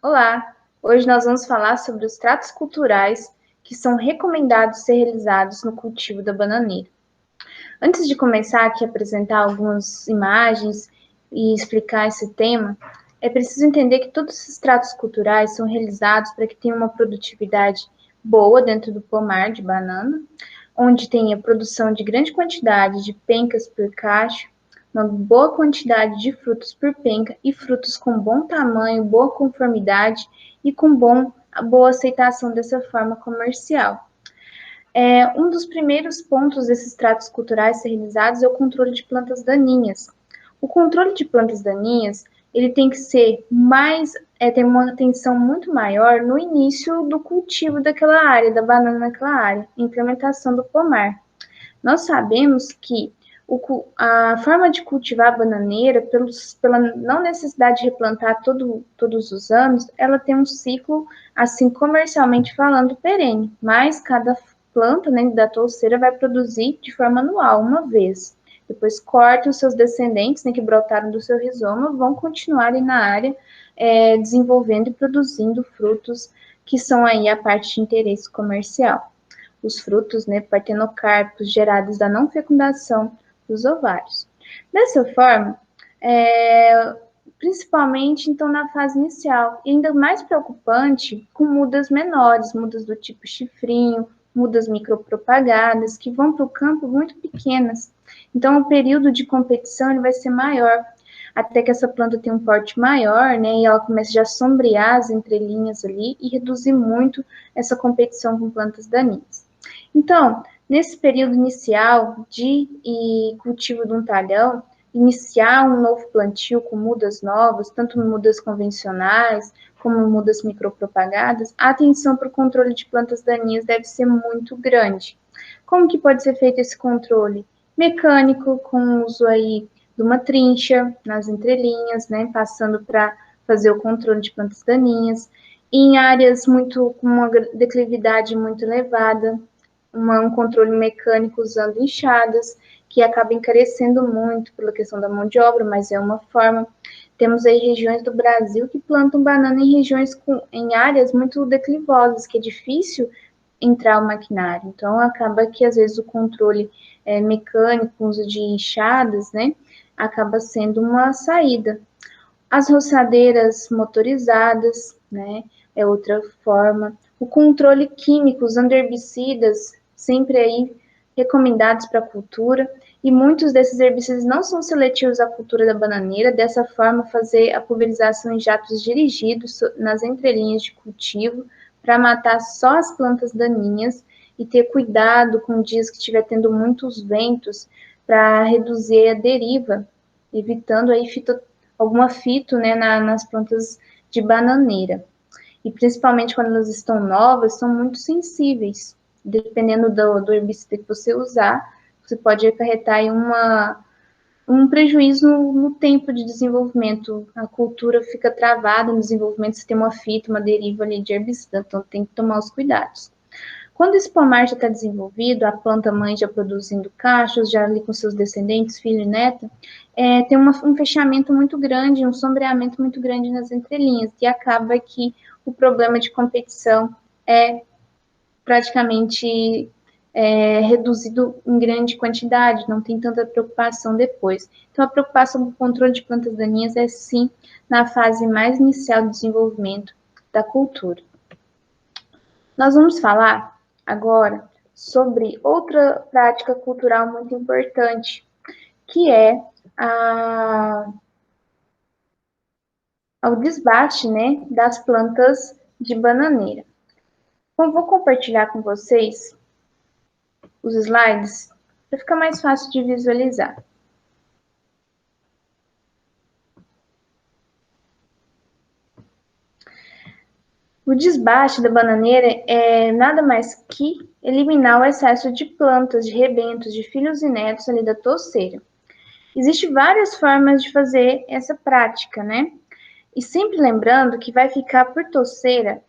Olá! Hoje nós vamos falar sobre os tratos culturais que são recomendados ser realizados no cultivo da bananeira. Antes de começar aqui a apresentar algumas imagens e explicar esse tema, é preciso entender que todos esses tratos culturais são realizados para que tenha uma produtividade boa dentro do pomar de banana, onde tenha produção de grande quantidade de pencas por cacho, uma boa quantidade de frutos por penca e frutos com bom tamanho, boa conformidade e com boa aceitação dessa forma comercial. Um dos primeiros pontos desses tratos culturais ser realizados é o controle de plantas daninhas. O controle de plantas daninhas, ele tem que ser ter uma atenção muito maior no início do cultivo daquela área, da banana naquela área, implementação do pomar. Nós sabemos que a forma de cultivar a bananeira, pela não necessidade de replantar todos os anos, ela tem um ciclo, assim, comercialmente falando, perene, mas cada planta, né, da touceira vai produzir de forma anual, uma vez. Depois corta os seus descendentes, né, que brotaram do seu rizoma, vão continuar ali na área, desenvolvendo e produzindo frutos que são aí a parte de interesse comercial. Os frutos, né, partenocárpicos gerados da não fecundação dos ovários. Dessa forma, principalmente então na fase inicial, e ainda mais preocupante com mudas menores, mudas do tipo chifrinho, mudas micropropagadas, que vão para o campo muito pequenas. Então, o período de competição ele vai ser maior, até que essa planta tenha um porte maior, né, e ela comece a sombrear as entrelinhas ali e reduzir muito essa competição com plantas daninhas. Então, nesse período inicial de cultivo de um talhão, iniciar um novo plantio com mudas novas, tanto mudas convencionais como mudas micropropagadas, a atenção para o controle de plantas daninhas deve ser muito grande. Como que pode ser feito esse controle? Mecânico, com o uso aí de uma trincha nas entrelinhas, né, passando para fazer o controle de plantas daninhas. Em áreas com uma declividade muito elevada, um controle mecânico usando enxadas, que acaba encarecendo muito pela questão da mão de obra, mas é uma forma. Temos aí regiões do Brasil que plantam banana em áreas muito declivosas, que é difícil entrar o maquinário. Então, acaba que, às vezes, o controle mecânico, o uso de enxadas, né, acaba sendo uma saída. As roçadeiras motorizadas, né, é outra forma. O controle químico, usando herbicidas, sempre aí recomendados para a cultura, e muitos desses herbicidas não são seletivos à cultura da bananeira, dessa forma fazer a pulverização em jatos dirigidos nas entrelinhas de cultivo, para matar só as plantas daninhas, e ter cuidado com dias que estiver tendo muitos ventos, para reduzir a deriva, evitando aí alguma fito, né, nas plantas de bananeira. E principalmente quando elas estão novas, são muito sensíveis. Dependendo do herbicida que você usar, você pode acarretar aí um prejuízo no tempo de desenvolvimento. A cultura fica travada no desenvolvimento, se tem uma fita, uma deriva ali de herbicida, então tem que tomar os cuidados. Quando esse pomar já está desenvolvido, a planta mãe já produzindo cachos, já ali com seus descendentes, filho e neto, tem um fechamento muito grande, um sombreamento muito grande nas entrelinhas, e acaba que o problema de competição é praticamente reduzido em grande quantidade, não tem tanta preocupação depois. Então, a preocupação com o controle de plantas daninhas é sim na fase mais inicial do desenvolvimento da cultura. Nós vamos falar agora sobre outra prática cultural muito importante, que é o desbate, né, das plantas de bananeira. Então, vou compartilhar com vocês os slides para ficar mais fácil de visualizar. O desbate da bananeira é nada mais que eliminar o excesso de plantas, de rebentos, de filhos e netos ali da touceira. Existem várias formas de fazer essa prática, né? E sempre lembrando que vai ficar por touceira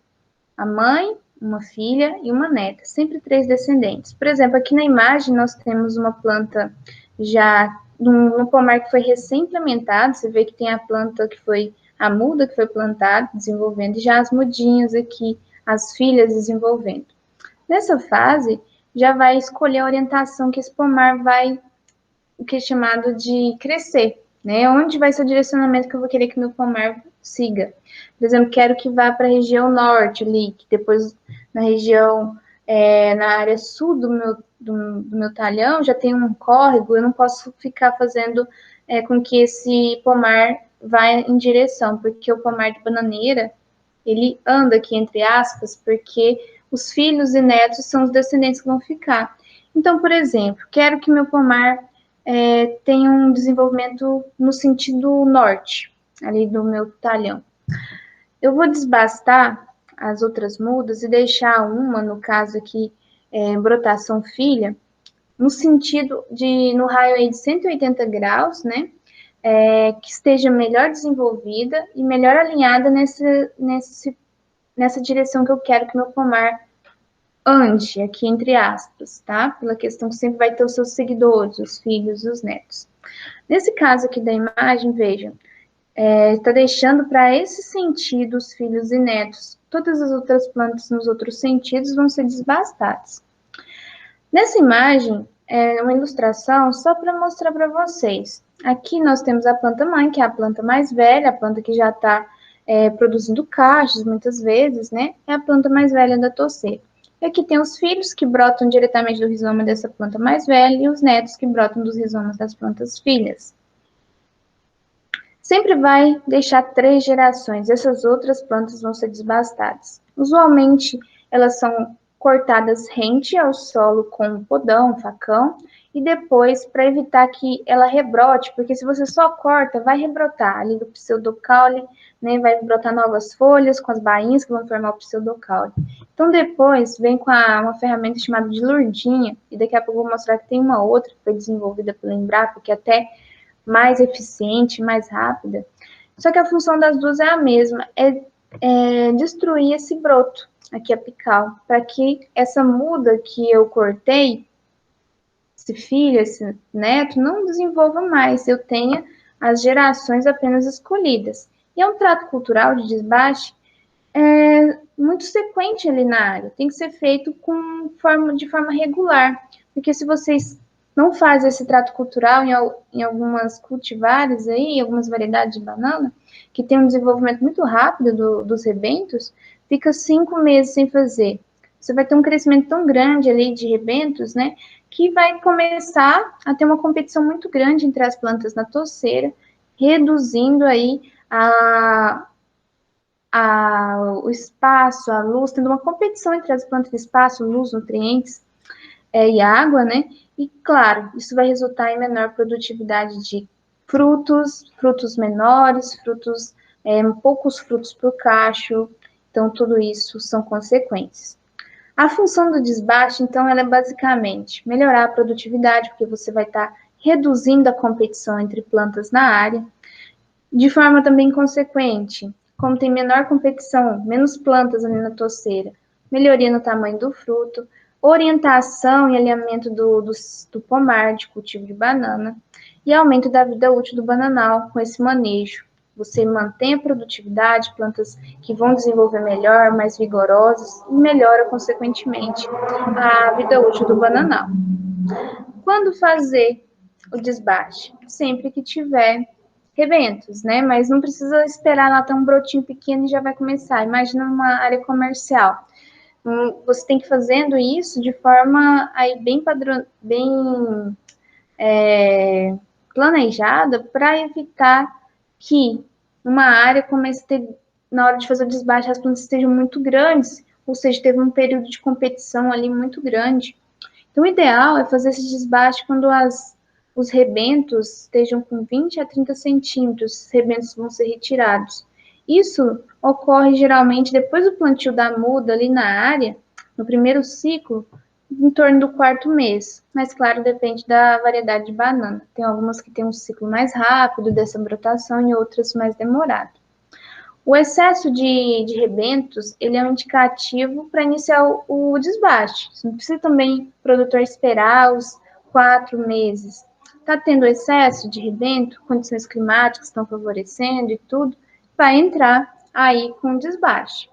a mãe, uma filha e uma neta, sempre 3 descendentes. Por exemplo, aqui na imagem nós temos uma planta já no pomar que foi recém-implementado, você vê que tem a planta que foi a muda que foi plantada, desenvolvendo, e já as mudinhas aqui, as filhas desenvolvendo. Nessa fase, já vai escolher a orientação que esse pomar vai, o que é chamado de crescer, né? Onde vai ser o direcionamento que eu vou querer que meu pomar siga. Por exemplo, quero que vá para a região norte ali, que depois na região, na área sul do meu talhão, já tem um córrego, eu não posso ficar fazendo com que esse pomar vá em direção, porque o pomar de bananeira, ele anda aqui entre aspas, porque os filhos e netos são os descendentes que vão ficar. Então, por exemplo, quero que meu pomar tenha um desenvolvimento no sentido norte, ali do meu talhão. Eu vou desbastar as outras mudas e deixar uma, no caso aqui, brotação filha, no sentido no raio aí de 180 graus, né? Que esteja melhor desenvolvida e melhor alinhada nessa direção que eu quero que meu pomar ande, aqui entre aspas, tá? Pela questão que sempre vai ter os seus seguidores, os filhos e os netos. Nesse caso aqui da imagem, vejam, está deixando para esse sentido os filhos e netos. Todas as outras plantas nos outros sentidos vão ser desbastadas. Nessa imagem, é uma ilustração só para mostrar para vocês. Aqui nós temos a planta mãe, que é a planta mais velha, a planta que já está produzindo cachos muitas vezes, né? É a planta mais velha da toceira. E aqui tem os filhos que brotam diretamente do rizoma dessa planta mais velha e os netos que brotam dos rizomas das plantas filhas. Sempre vai deixar 3 gerações, essas outras plantas vão ser desbastadas. Usualmente, elas são cortadas rente ao solo com um podão, um facão, e depois, para evitar que ela rebrote, porque se você só corta, vai rebrotar ali do pseudocaule, né, vai brotar novas folhas com as bainhas que vão formar o pseudocaule. Então, depois, vem com uma ferramenta chamada de lurdinha, e daqui a pouco eu vou mostrar que tem uma outra que foi desenvolvida pela Embrapa, que até mais eficiente, mais rápida. Só que a função das duas é a mesma, é destruir esse broto aqui apical, para que essa muda que eu cortei, esse filho, esse neto, não desenvolva mais, eu tenha as gerações apenas escolhidas. E é um trato cultural de desbaste muito sequente ali na área, tem que ser feito de forma regular, porque se vocês não fazem esse trato cultural em algumas cultivares aí, em algumas variedades de banana, que tem um desenvolvimento muito rápido dos rebentos, fica 5 meses sem fazer. Você vai ter um crescimento tão grande ali de rebentos, né, que vai começar a ter uma competição muito grande entre as plantas na toceira, reduzindo aí o espaço, a luz, tendo uma competição entre as plantas de espaço, luz, nutrientes e água, né? E, claro, isso vai resultar em menor produtividade de frutos menores, poucos frutos por cacho. Então, tudo isso são consequências. A função do desbaste, então, ela é basicamente melhorar a produtividade, porque você vai estar reduzindo a competição entre plantas na área, de forma também consequente, como tem menor competição, menos plantas ali na toceira, melhoria no tamanho do fruto, orientação e alinhamento do pomar de cultivo de banana e aumento da vida útil do bananal com esse manejo. Você mantém a produtividade, plantas que vão desenvolver melhor, mais vigorosas e melhora, consequentemente, a vida útil do bananal. Quando fazer o desbaste? Sempre que tiver rebentos, né? Mas não precisa esperar lá ter um brotinho pequeno e já vai começar. Imagina uma área comercial. Você tem que ir fazendo isso de forma aí bem planejada para evitar que uma área comece a ter, na hora de fazer o desbaste, as plantas estejam muito grandes, ou seja, teve um período de competição ali muito grande. Então, o ideal é fazer esse desbaste quando os rebentos estejam com 20 a 30 centímetros, os rebentos vão ser retirados. Isso ocorre geralmente depois do plantio da muda ali na área, no primeiro ciclo, em torno do 4º mês. Mas, claro, depende da variedade de banana. Tem algumas que têm um ciclo mais rápido dessa brotação e outras mais demorado. O excesso de rebentos, ele é um indicativo para iniciar o desbaste. Você não precisa também, produtor, esperar os 4 meses. Está tendo excesso de rebento, condições climáticas estão favorecendo e tudo, vai entrar aí com desbaste.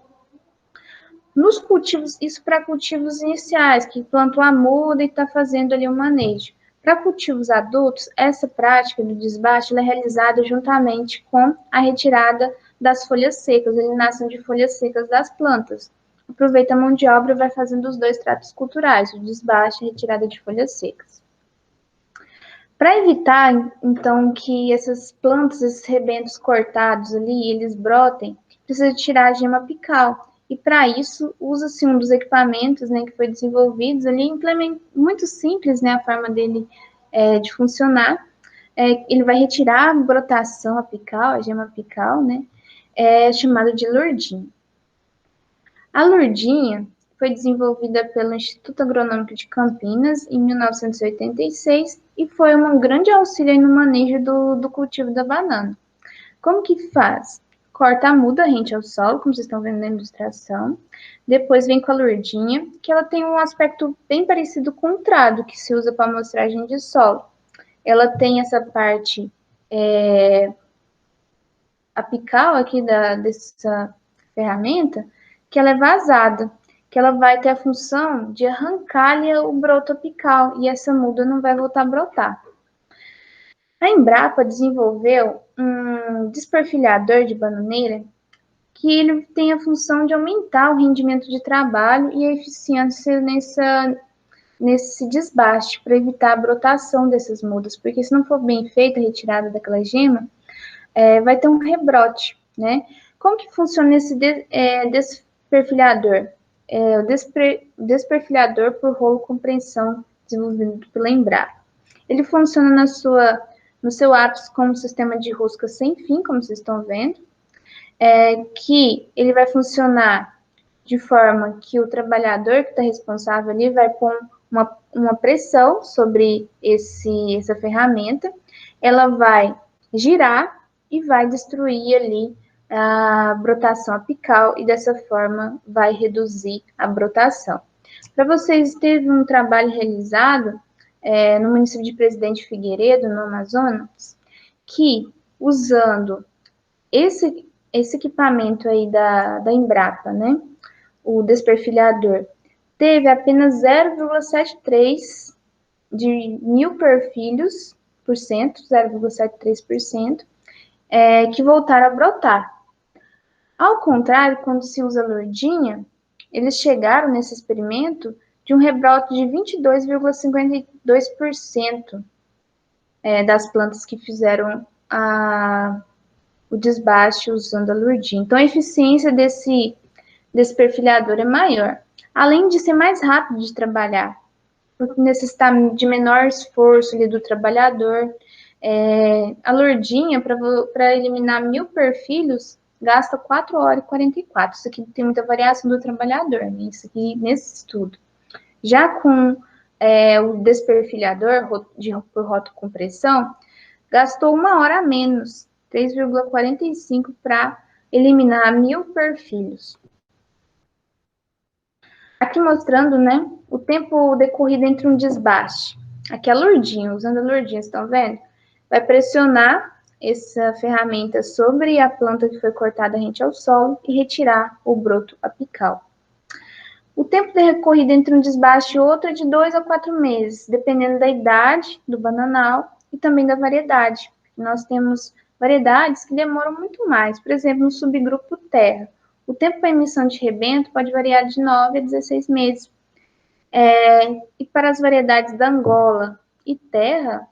Nos cultivos, isso para cultivos iniciais, que plantou a muda e está fazendo ali o manejo. Para cultivos adultos, essa prática do desbaste é realizada juntamente com a retirada das folhas secas, a eliminação de folhas secas das plantas. Aproveita a mão de obra e vai fazendo os dois tratos culturais, o desbaste e a retirada de folhas secas. Para evitar, então, que essas plantas, esses rebentos cortados ali, eles brotem, precisa tirar a gema apical. E para isso, usa-se um dos equipamentos, né, que foi desenvolvidos ali, muito simples, né, a forma dele de funcionar. Ele vai retirar a brotação apical, a gema apical, né, chamado de lurdinha. A lurdinha foi desenvolvida pelo Instituto Agronômico de Campinas em 1986 e foi um grande auxílio no manejo do cultivo da banana. Como que faz? Corta a muda rente ao solo, como vocês estão vendo na ilustração. Depois vem com a lurdinha, que ela tem um aspecto bem parecido com o trado, que se usa para amostragem de solo. Ela tem essa parte apical aqui dessa ferramenta, que ela é vazada, que ela vai ter a função de arrancar-lhe o broto apical, e essa muda não vai voltar a brotar. A Embrapa desenvolveu um desperfilhador de bananeira que ele tem a função de aumentar o rendimento de trabalho e a eficiência nesse desbaste, para evitar a brotação dessas mudas, porque se não for bem feita a retirada daquela gema, vai ter um rebrote, né? Como que funciona esse desperfilhador? O desperfilhador por rolo compressão desenvolvido pela Embrapa. Ele funciona no seu ápice como um sistema de rosca sem fim, como vocês estão vendo, que ele vai funcionar de forma que o trabalhador que está responsável ali vai pôr uma pressão sobre essa ferramenta, ela vai girar e vai destruir ali a brotação apical e dessa forma vai reduzir a brotação. Para vocês, teve um trabalho realizado no município de Presidente Figueiredo, no Amazonas, que usando esse equipamento aí da Embrapa, né, o desperfilhador, teve apenas 0,73 de mil perfilhos por cento, 0,73%, que voltaram a brotar. Ao contrário, quando se usa a lurdinha, eles chegaram nesse experimento de um rebrote de 22,52% das plantas que fizeram o desbaste usando a lurdinha. Então, a eficiência desse perfilhador é maior. Além de ser mais rápido de trabalhar, porque necessita de menor esforço ali do trabalhador. A lurdinha, para eliminar 1000 perfilhos, gasta 4 horas e 44. Isso aqui tem muita variação do trabalhador, né? Isso aqui nesse estudo. Já com o desperfilhador por rotocompressão, gastou 1 hora a menos, 3,45 para eliminar 1000 perfilhos. Aqui mostrando, né, o tempo decorrido entre um desbaste. Aqui a lurdinha, usando a lurdinha, estão vendo? Vai pressionar essa ferramenta sobre a planta que foi cortada rente ao solo e retirar o broto apical. O tempo decorrido entre um desbaste e outro é de 2 a 4 meses, dependendo da idade do bananal e também da variedade. Nós temos variedades que demoram muito mais, por exemplo, no subgrupo terra. O tempo para emissão de rebento pode variar de 9 a 16 meses. E para as variedades da Angola e terra,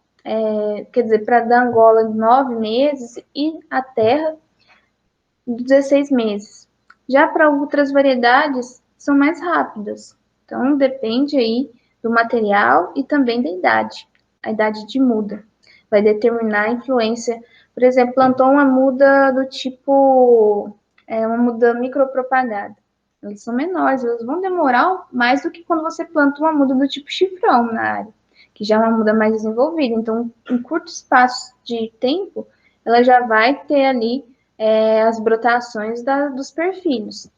quer dizer, para da Angola 9 meses e a terra 16 meses. Já para outras variedades, são mais rápidas. Então, depende aí do material e também da idade. A idade de muda vai determinar a influência. Por exemplo, plantou uma muda do tipo, uma muda micropropagada. Eles são menores, eles vão demorar mais do que quando você planta uma muda do tipo chifrão na área, que já é uma muda mais desenvolvida. Então, em curto espaço de tempo, ela já vai ter ali as brotações dos perfilhos.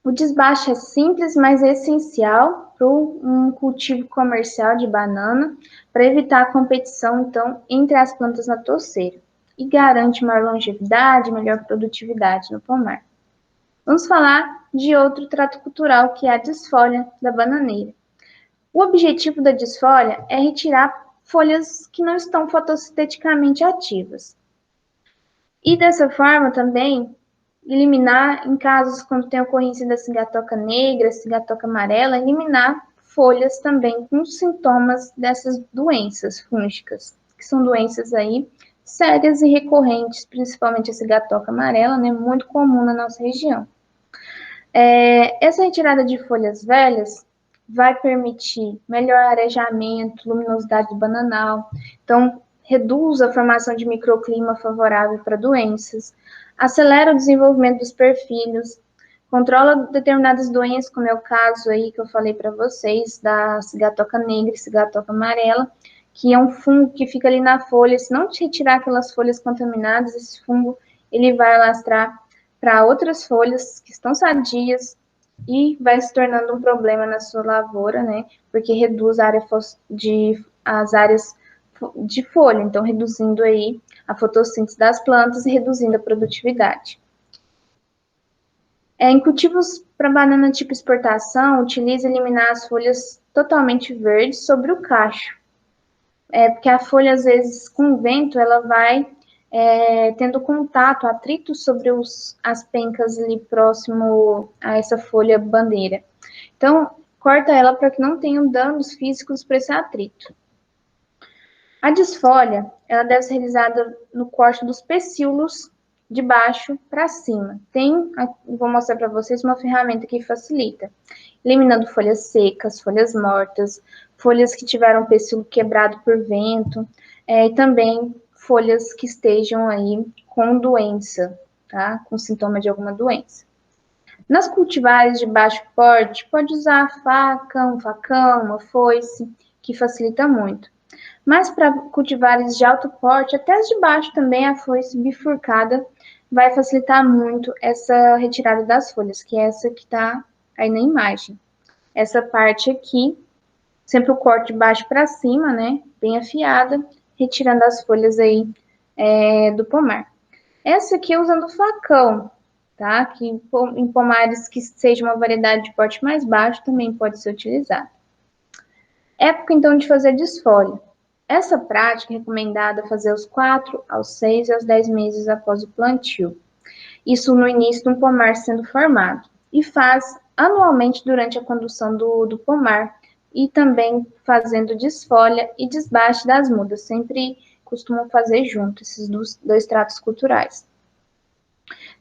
O desbaste é simples, mas é essencial para um cultivo comercial de banana, para evitar a competição, então, entre as plantas na toceira. e garante maior longevidade e melhor produtividade no pomar. Vamos falar de outro trato cultural, que é a desfolha da bananeira. O objetivo da desfolha é retirar folhas que não estão fotossinteticamente ativas. E dessa forma também eliminar, em casos quando tem ocorrência da cigatoca negra, cigatoca amarela, eliminar folhas também com sintomas dessas doenças fúngicas, que são doenças aí sérias e recorrentes, principalmente a cigatoca amarela, né, muito comum na nossa região. Essa retirada de folhas velhas vai permitir melhor arejamento, luminosidade bananal, então reduz a formação de microclima favorável para doenças, acelera o desenvolvimento dos perfilhos, controla determinadas doenças, como é o caso aí que eu falei para vocês, da cigatoca negra e cigatoca amarela, que é um fungo que fica ali na folha. Se não retirar aquelas folhas contaminadas, esse fungo ele vai alastrar para outras folhas que estão sadias e vai se tornando um problema na sua lavoura, né? Porque reduz as áreas de folha, então reduzindo aí a fotossíntese das plantas e reduzindo a produtividade. Em cultivos para banana tipo exportação, utiliza eliminar as folhas totalmente verdes sobre o cacho. Porque a folha, às vezes, com o vento, ela vai tendo contato, atrito sobre as pencas ali próximo a essa folha bandeira. Então, corta ela para que não tenham danos físicos para esse atrito. A desfolha, ela deve ser realizada no corte dos pecíolos de baixo para cima. Vou mostrar para vocês uma ferramenta que facilita. Eliminando folhas secas, folhas mortas, folhas que tiveram pecíolo quebrado por vento, e também folhas que estejam aí com doença, tá? Com sintoma de alguma doença. Nas cultivares de baixo porte, pode usar a faca, um facão, uma foice, que facilita muito. Mas para cultivares de alto porte, até as de baixo também, a foice bifurcada vai facilitar muito essa retirada das folhas, que é essa que está aí na imagem. Essa parte aqui, sempre o corte de baixo para cima, né, bem afiada, retirando as folhas aí do pomar. Essa aqui é usando o facão, tá? Que em pomares que seja uma variedade de porte mais baixo também pode ser utilizado. Época, então, de fazer desfolha. Essa prática é recomendada fazer aos 4, aos 6 e aos 10 meses após o plantio. Isso no início de um pomar sendo formado. E faz anualmente durante a condução do pomar. E também fazendo desfolha e desbaste das mudas. Sempre costumam fazer junto esses dois tratos culturais.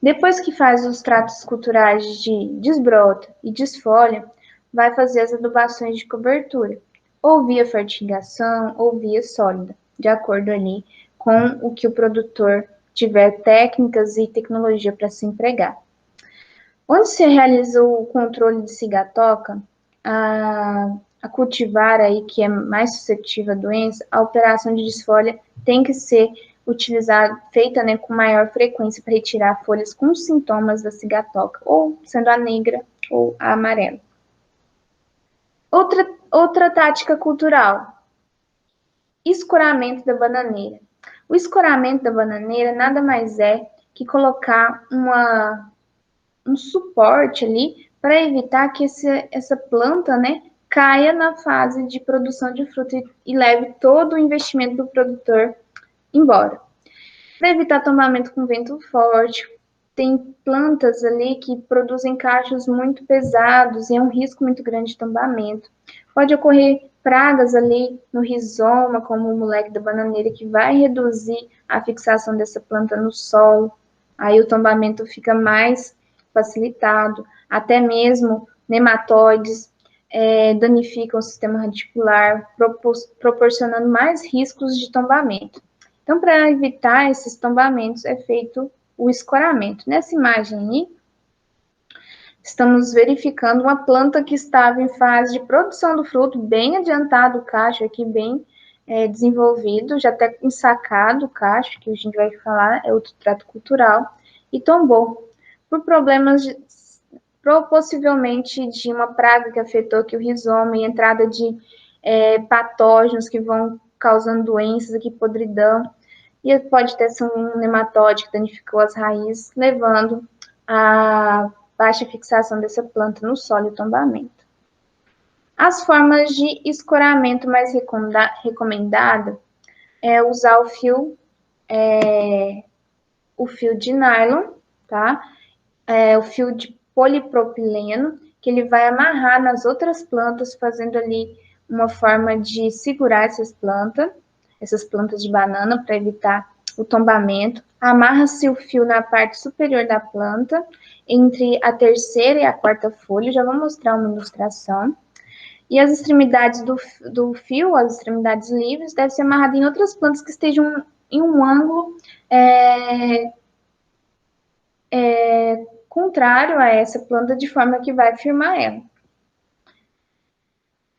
Depois que faz os tratos culturais de desbrota e desfolha, vai fazer as adubações de cobertura, ou via fertigação, ou via sólida, de acordo ali com o que o produtor tiver técnicas e tecnologia para se empregar. Onde se realiza o controle de cigatoca, a cultivar aí que é mais suscetível à doença, a operação de desfolha tem que ser feita, né, com maior frequência para retirar folhas com sintomas da cigatoca, ou sendo a negra ou a amarela. Outra tática cultural, escoramento da bananeira. O escoramento da bananeira nada mais é que colocar um suporte ali para evitar que essa planta, né, caia na fase de produção de fruta e leve todo o investimento do produtor embora. Para evitar tombamento com vento forte, tem plantas ali que produzem cachos muito pesados e é um risco muito grande de tombamento. Pode ocorrer pragas ali no rizoma, como o moleque da bananeira, que vai reduzir a fixação dessa planta no solo. Aí o tombamento fica mais facilitado. Até mesmo nematóides danificam o sistema radicular, proporcionando mais riscos de tombamento. Então, para evitar esses tombamentos, é feito o escoramento. Nessa imagem aí, estamos verificando uma planta que estava em fase de produção do fruto, bem adiantado o cacho aqui, bem desenvolvido, já até ensacado o cacho, que a gente vai falar, é outro trato cultural, e tombou, por problemas possivelmente de uma praga que afetou aqui o rizoma e entrada de patógenos que vão causando doenças aqui, podridão. e pode ter um nematóide que danificou as raízes, levando a baixa fixação dessa planta no solo e tombamento. As formas de escoramento mais recomendada é usar o fio de nylon, tá? O fio de polipropileno, que ele vai amarrar nas outras plantas, fazendo ali uma forma de segurar essas plantas de banana, para evitar o tombamento. Amarra-se o fio na parte superior da planta, entre a terceira e a quarta folha. Já vou mostrar uma ilustração. E as extremidades do fio, as extremidades livres, devem ser amarradas em outras plantas que estejam em um ângulo contrário a essa planta, de forma que vai firmar ela.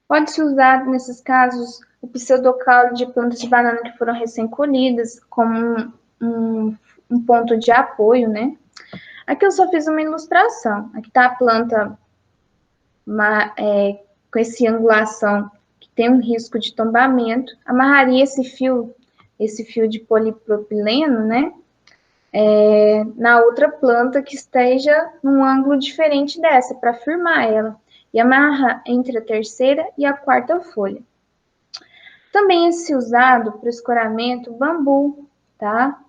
Pode-se usar, nesses casos, o pseudocaule de plantas de banana que foram recém-colhidas, como um ponto de apoio, né? Aqui eu só fiz uma ilustração. Aqui está a planta com essa angulação que tem um risco de tombamento. Amarraria esse fio de polipropileno, né? Na outra planta que esteja num ângulo diferente dessa, para firmar ela. E amarra entre a terceira e a quarta folha. Também é usado para escoramento bambu, tá?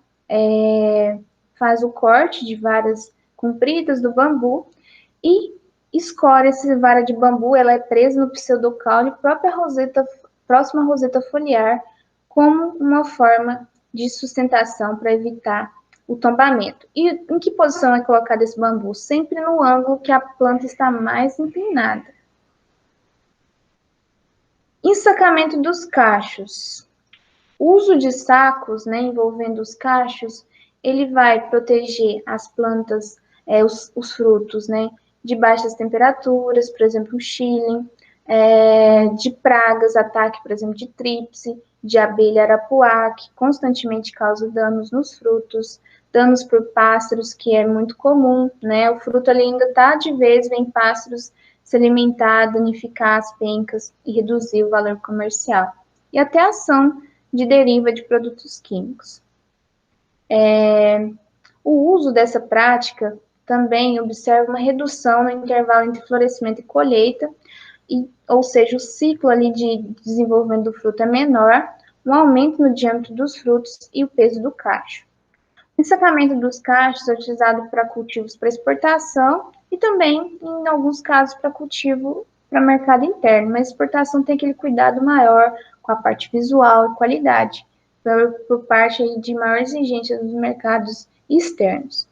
Faz o corte de varas compridas do bambu e escora essa vara de bambu, ela é presa no pseudocaule, próxima à roseta foliar, como uma forma de sustentação para evitar o tombamento. E em que posição é colocado esse bambu? Sempre no ângulo que a planta está mais inclinada. Ensacamento dos cachos. O uso de sacos, né, envolvendo os cachos, ele vai proteger as plantas, os frutos, né, de baixas temperaturas, por exemplo, o Chile, de pragas, ataque, por exemplo, de tríplice, de abelha arapuá, que constantemente causa danos nos frutos, danos por pássaros, que é muito comum, né, o fruto ali ainda está de vez, vem pássaros se alimentar, danificar as pencas e reduzir o valor comercial. E até a ação de deriva de produtos químicos. O uso dessa prática também observa uma redução no intervalo entre florescimento e colheita, ou seja, o ciclo ali de desenvolvimento do fruto é menor, um aumento no diâmetro dos frutos e o peso do cacho. O ensacamento dos cachos é utilizado para cultivos para exportação e também, em alguns casos, para cultivo para mercado interno, mas exportação tem aquele cuidado maior com a parte visual e qualidade, por parte aí de maior exigência dos mercados externos.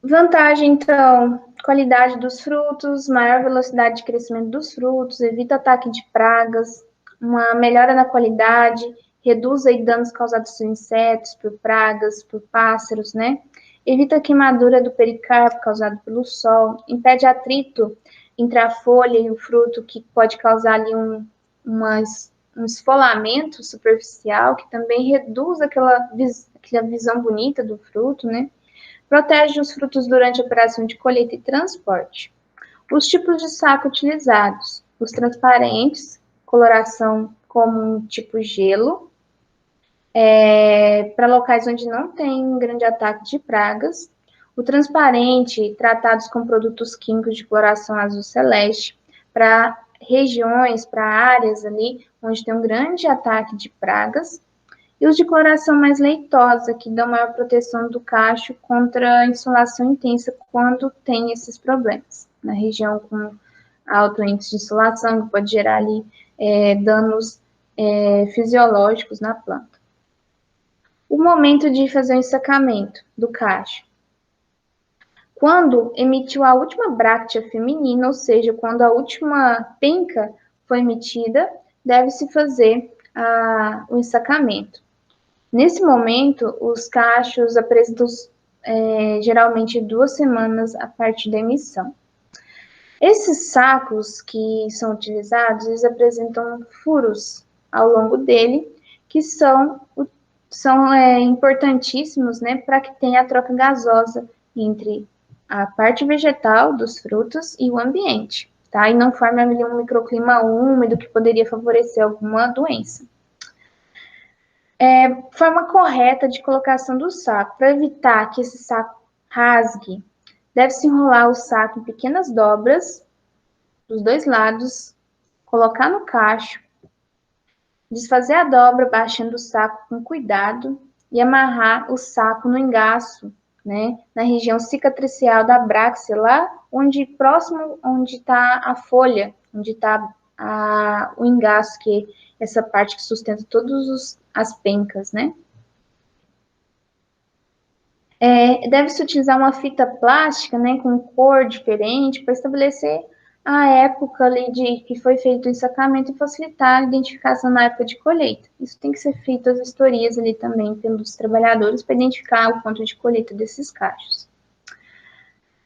Vantagem, então, qualidade dos frutos, maior velocidade de crescimento dos frutos, evita ataque de pragas, uma melhora na qualidade, reduz aí danos causados por insetos, por pragas, por pássaros, né? Evita a queimadura do pericarpo causado pelo sol, impede atrito entre a folha e o fruto, que pode causar ali um esfolamento superficial, que também reduz aquela visão bonita do fruto, né? Protege os frutos durante a operação de colheita e transporte. Os tipos de saco utilizados: os transparentes, coloração comum tipo gelo, para locais onde não tem grande ataque de pragas. O transparente, tratados com produtos químicos de coloração azul celeste, para regiões, para áreas ali onde tem um grande ataque de pragas. E os de coloração mais leitosa, que dão maior proteção do cacho contra a insolação intensa quando tem esses problemas. Na região com alto índice de insolação, que pode gerar ali danos fisiológicos na planta. O momento de fazer o ensacamento do cacho. Quando emitiu a última bráctea feminina, ou seja, quando a última penca foi emitida, deve-se fazer o ensacamento. Nesse momento, os cachos apresentam geralmente 2 semanas a partir da emissão. Esses sacos que são utilizados, eles apresentam furos ao longo dele, que são importantíssimos, né, para que tenha a troca gasosa entre a parte vegetal dos frutos e o ambiente, tá? E não forme um microclima úmido que poderia favorecer alguma doença. Forma correta de colocação do saco. Para evitar que esse saco rasgue, deve-se enrolar o saco em pequenas dobras dos dois lados, colocar no cacho, desfazer a dobra baixando o saco com cuidado e amarrar o saco no engaço, né, na região cicatricial da bráxia, lá onde próximo onde está a folha, onde está o engaço, que é essa parte que sustenta todas as pencas, né? Deve-se utilizar uma fita plástica, né, com cor diferente, para estabelecer a época ali de que foi feito o ensacamento e facilitar a identificação na época de colheita. Isso tem que ser feito as vistorias ali também pelos trabalhadores para identificar o ponto de colheita desses cachos.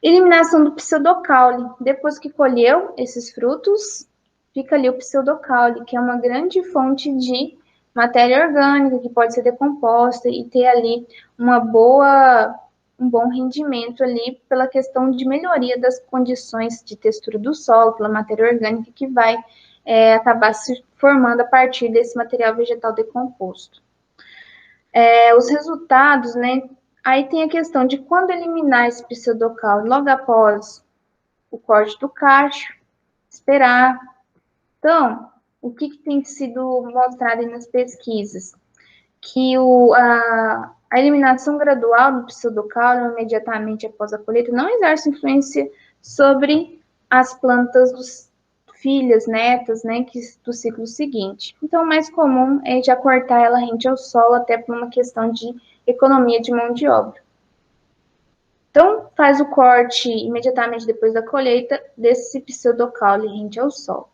Eliminação do pseudocaule. Depois que colheu esses frutos, fica ali o pseudocaule, que é uma grande fonte de matéria orgânica que pode ser decomposta e ter ali um bom rendimento ali pela questão de melhoria das condições de textura do solo, pela matéria orgânica que vai acabar se formando a partir desse material vegetal decomposto. Os resultados, né? Aí tem a questão de quando eliminar esse pseudocaule, logo após o corte do cacho, esperar. Então, o que tem sido mostrado nas pesquisas? Que a eliminação gradual do pseudocaule imediatamente após a colheita não exerce influência sobre as plantas dos filhas, netas, né, do ciclo seguinte. Então, o mais comum é já cortar ela rente ao solo, até por uma questão de economia de mão de obra. Então, faz o corte imediatamente depois da colheita desse pseudocaule rente ao solo.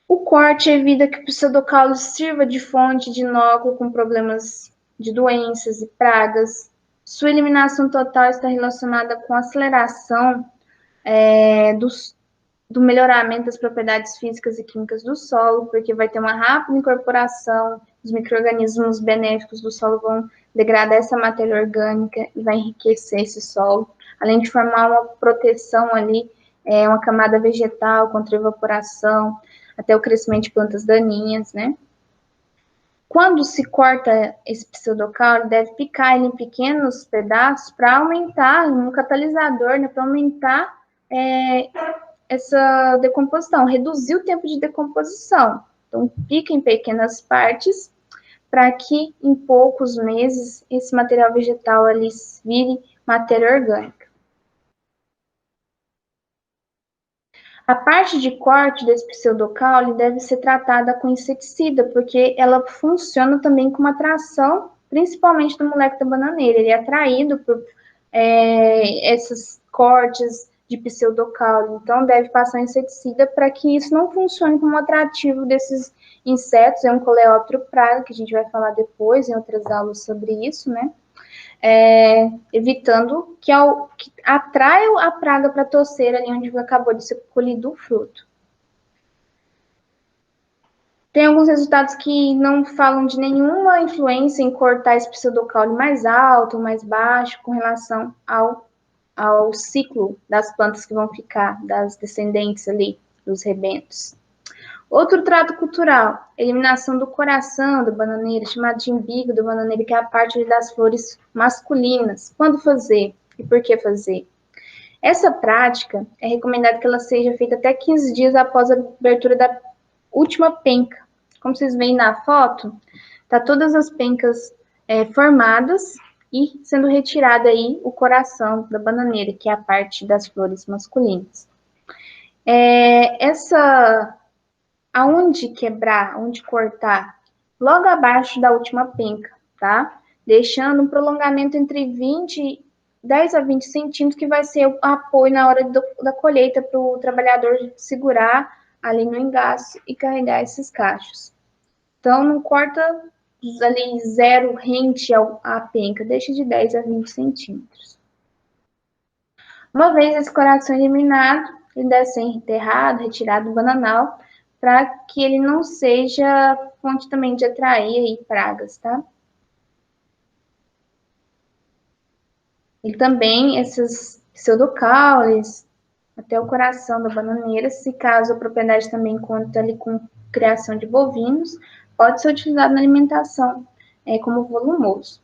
O corte evita que o pseudocaule sirva de fonte de inóculo com problemas de doenças e pragas. Sua eliminação total está relacionada com a aceleração do melhoramento das propriedades físicas e químicas do solo, porque vai ter uma rápida incorporação, os micro-organismos benéficos do solo vão degradar essa matéria orgânica e vai enriquecer esse solo, além de formar uma proteção ali, uma camada vegetal contra a evaporação, até o crescimento de plantas daninhas, né? Quando se corta esse pseudocaule, deve picar ele em pequenos pedaços para aumentar, um catalisador, né, para aumentar essa decomposição, reduzir o tempo de decomposição. Então, pica em pequenas partes para que em poucos meses esse material vegetal ali vire matéria orgânica. A parte de corte desse pseudocaule deve ser tratada com inseticida, porque ela funciona também como atração, principalmente do moleque da bananeira. Ele é atraído por esses cortes de pseudocaule, então deve passar inseticida para que isso não funcione como atrativo desses insetos. É um coleóptero praga, que a gente vai falar depois em outras aulas sobre isso, né? Evitando que atraia a praga para a toceira ali onde acabou de ser colhido o fruto. Tem alguns resultados que não falam de nenhuma influência em cortar esse pseudocaule mais alto ou mais baixo com relação ao ciclo das plantas que vão ficar, das descendentes ali, dos rebentos. Outro trato cultural, eliminação do coração do bananeiro, chamado de imbigo do bananeiro, que é a parte das flores masculinas. Quando fazer e por que fazer? Essa prática é recomendado que ela seja feita até 15 dias após a abertura da última penca. Como vocês veem na foto, tá todas as pencas formadas e sendo retirado aí o coração da bananeira, que é a parte das flores masculinas. Aonde quebrar, onde cortar? Logo abaixo da última penca, tá? Deixando um prolongamento entre 10 a 20 centímetros, que vai ser o apoio na hora da colheita para o trabalhador segurar ali no engaço e carregar esses cachos. Então, não corta ali zero rente à penca, deixa de 10 a 20 centímetros. Uma vez esse coração eliminado, ele deve ser enterrado, retirado do bananal, para que ele não seja fonte também de atrair aí pragas, tá? E também esses pseudocaules, até o coração da bananeira, se caso a propriedade também conta ali com criação de bovinos, pode ser utilizado na alimentação como volumoso.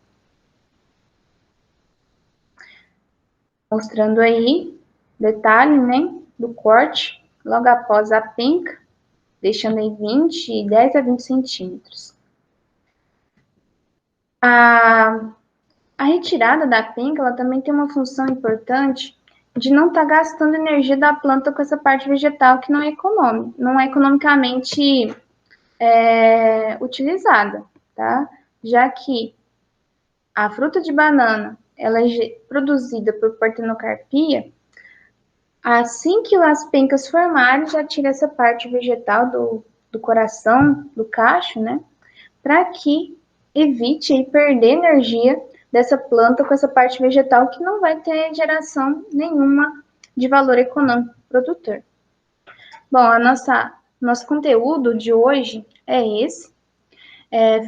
Mostrando aí detalhe, né, do corte logo após a penca, deixando aí 10 a 20 centímetros. A retirada da penca, ela também tem uma função importante de não estar gastando energia da planta com essa parte vegetal que não é econômica, não é economicamente utilizada, tá? Já que a fruta de banana, ela é produzida por partenocarpia, assim que as pencas formarem, já tira essa parte vegetal do coração, do cacho, né? Para que evite aí perder energia dessa planta com essa parte vegetal que não vai ter geração nenhuma de valor econômico pro produtor. Bom, nosso conteúdo de hoje é esse,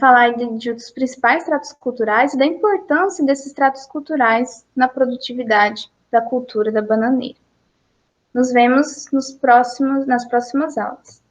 falar dos principais tratos culturais e da importância desses tratos culturais na produtividade da cultura da bananeira. Nos vemos nas próximas aulas.